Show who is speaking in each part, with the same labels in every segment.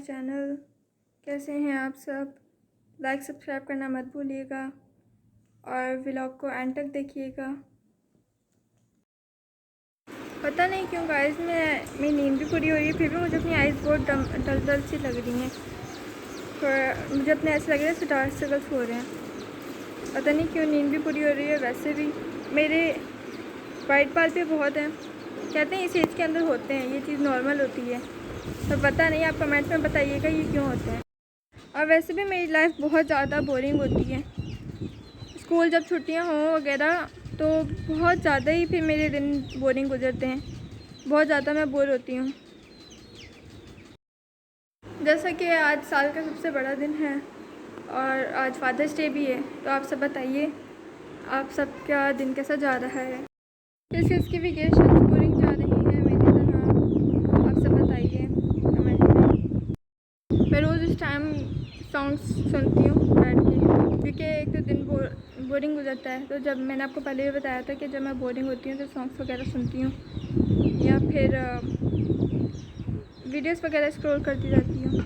Speaker 1: Channel. कैसे हैं आप सब? लाइक सब्सक्राइब करना मत भूलिएगा और व्लॉग को एंड तक देखिएगा। पता नहीं क्यों गाइस मेरी नींद भी पूरी हो रही है, फिर भी मुझे अपनी आइज़ बहुत डल डल सी लग रही हैं। तो मुझे अपने ऐसे लग रहा है डार्क सर्कल्स हो रहे हैं। पता नहीं क्यों नींद भी पूरी हो रही है। वैसे भी मेरे वाइट बाल पे बहुत हैं, कहते हैं इस एज के अंदर होते हैं, ये चीज़ नॉर्मल होती है। तो पता नहीं, आप कमेंट में बताइएगा ये क्यों होता है। और वैसे भी मेरी लाइफ बहुत ज़्यादा बोरिंग होती है। स्कूल जब छुट्टियां हों वगैरह तो बहुत ज़्यादा ही फिर मेरे दिन बोरिंग गुजरते हैं। बहुत ज़्यादा मैं बोर होती हूँ। जैसा कि आज साल का सबसे बड़ा दिन है और आज फादर्स डे भी है, तो आप सब बताइए आप सबका दिन कैसा जा रहा है? किस किस की वेकेशन बोरिंग जा रही है मेरी तरह? आप सब बताइए कमेंट में। मैं रोज़ इस टाइम सॉन्ग्स सुनती हूँ बैठ के, क्योंकि एक तो दिन बोरिंग गुजरता है। तो जब मैंने आपको पहले भी बताया था कि जब मैं बोरिंग होती हूँ तो सॉन्ग्स वगैरह सुनती हूँ या फिर वीडियोस वगैरह स्क्रॉल करती रहती हूँ।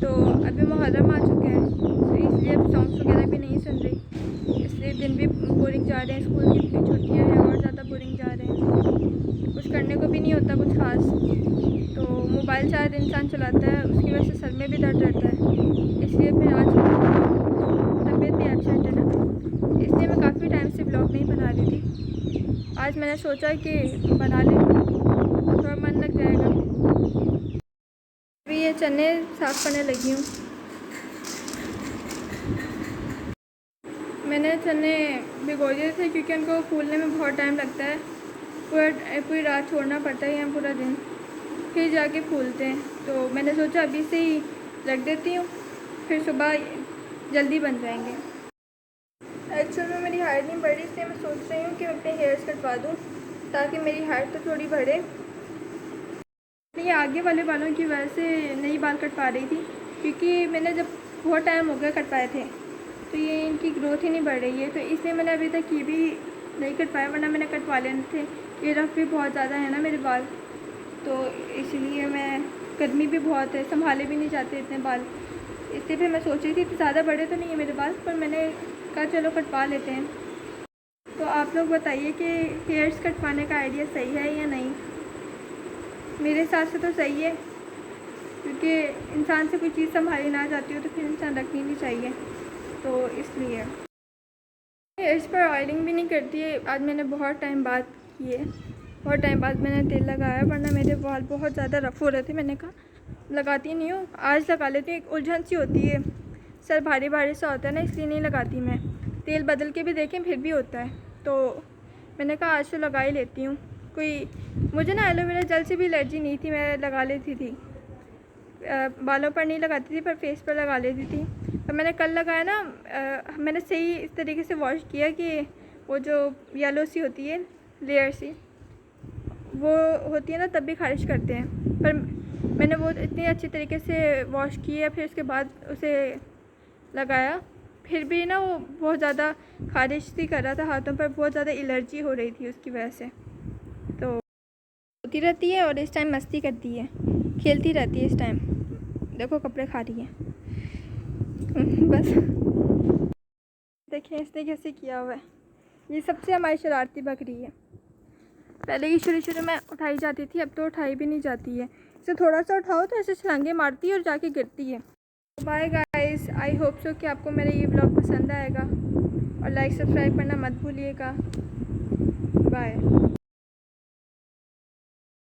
Speaker 1: तो अभी मुहर्रम आ चुका है तो इसलिए अब सॉन्ग्स वगैरह भी नहीं सुन रही, इसलिए दिन भी बोरिंग जा रहे हैं। स्कूल की छुट्टियाँ हैं और ज़्यादा बोरिंग जा रहे हैं, कुछ करने को भी नहीं होता कुछ ख़ास। तो मोबाइल शायद इंसान चलाता है, उसकी वजह से सर में भी दर्द रहता है, इसलिए फिर आज तबीयत भी एब्सेंट है ना, इसलिए मैं काफ़ी टाइम से ब्लॉग नहीं बना रही थी। आज मैंने सोचा कि बना लेती हूँ, थोड़ा मन लग जाएगा। अभी ये चने साफ़ करने लगी हूँ। मैंने चने भिगो दिए थे क्योंकि उनको फूलने में बहुत टाइम लगता है। पूरी रात छोड़ना पड़ता है या पूरा दिन, फिर जाके फूलते हैं। तो मैंने सोचा अभी से ही रख देती हूँ, फिर सुबह जल्दी बन जाएंगे। एक्चुअल में मेरी हाइट नहीं बढ़ी, इसलिए मैं सोच रही हूँ कि मैं अपने हेयर्स कटवा दूँ ताकि मेरी हाइट तो थोड़ी बढ़े। ये आगे वाले बालों की वजह से नई बाल कटवा रही थी, क्योंकि मैंने जब बहुत टाइम हो गया कटवाए थे तो ये इनकी ग्रोथ ही नहीं बढ़ रही है, तो इसलिए मैंने अभी तक ये भी नहीं कटवाया, वरना मैंने कटवा लेने थे। ये रफ भी बहुत ज़्यादा है ना मेरे बाल, तो इसलिए मैं गर्मी भी बहुत है, संभाले भी नहीं जाते इतने बाल, इसलिए फिर मैं सोच रही थी कि ज़्यादा बड़े तो नहीं है मेरे बाल, पर मैंने कहा चलो कटवा लेते हैं। तो आप लोग बताइए कि हेयर्स कटवाने का आइडिया सही है या नहीं? मेरे हिसाब से तो सही है, क्योंकि इंसान से कोई चीज़ संभाली ना जाती हो तो फिर इंसान रखनी नहीं चाहिए, तो इसलिए। हेयर्स पर ऑयलिंग भी नहीं करती है। आज मैंने बहुत टाइम बाद की है, बहुत टाइम बाद मैंने तेल लगाया, वरना मेरे बाल बहुत ज़्यादा रफ़ हो रहे थे। मैंने कहा लगाती नहीं हूँ, आज लगा लेती हूँ। एक उलझन सी होती है, सर भारी भारी सा होता है ना, इसलिए नहीं लगाती मैं। तेल बदल के भी देखें फिर भी होता है, तो मैंने कहा आज तो लगा ही लेती हूँ। मुझे ना एलोवेरा जेल से भी एलर्जी नहीं थी, मैं लगा लेती थी। बालों पर नहीं लगाती थी पर फेस पर लगा लेती थी। तो मैंने कल लगाया ना, मैंने सही इस तरीके से वॉश किया कि वो जो येलो सी होती है लेयर सी वो होती है ना, तब भी ख़ारिश करते हैं, पर मैंने वो इतनी अच्छी तरीके से वॉश किया, फिर उसके बाद उसे लगाया, फिर भी ना वो बहुत ज़्यादा ख़ारिश सी कर रहा था हाथों पर, बहुत ज़्यादा एलर्जी हो रही थी उसकी वजह से। तो होती रहती है और इस टाइम मस्ती करती है, खेलती रहती है। इस टाइम देखो कपड़े खा रही है बस देखिए इसने कैसे किया हुआ है। ये सबसे हमारी शरारती बकरी है। पहले ही शुरू में उठाई जाती थी, अब तो उठाई भी नहीं जाती है। इसे थोड़ा सा उठाओ तो ऐसे छलांगे मारती है और जाके गिरती है। Bye guys, I hope so कि आपको मेरा ये ब्लॉग पसंद आएगा और लाइक सब्सक्राइब करना मत भूलिएगा। बाय।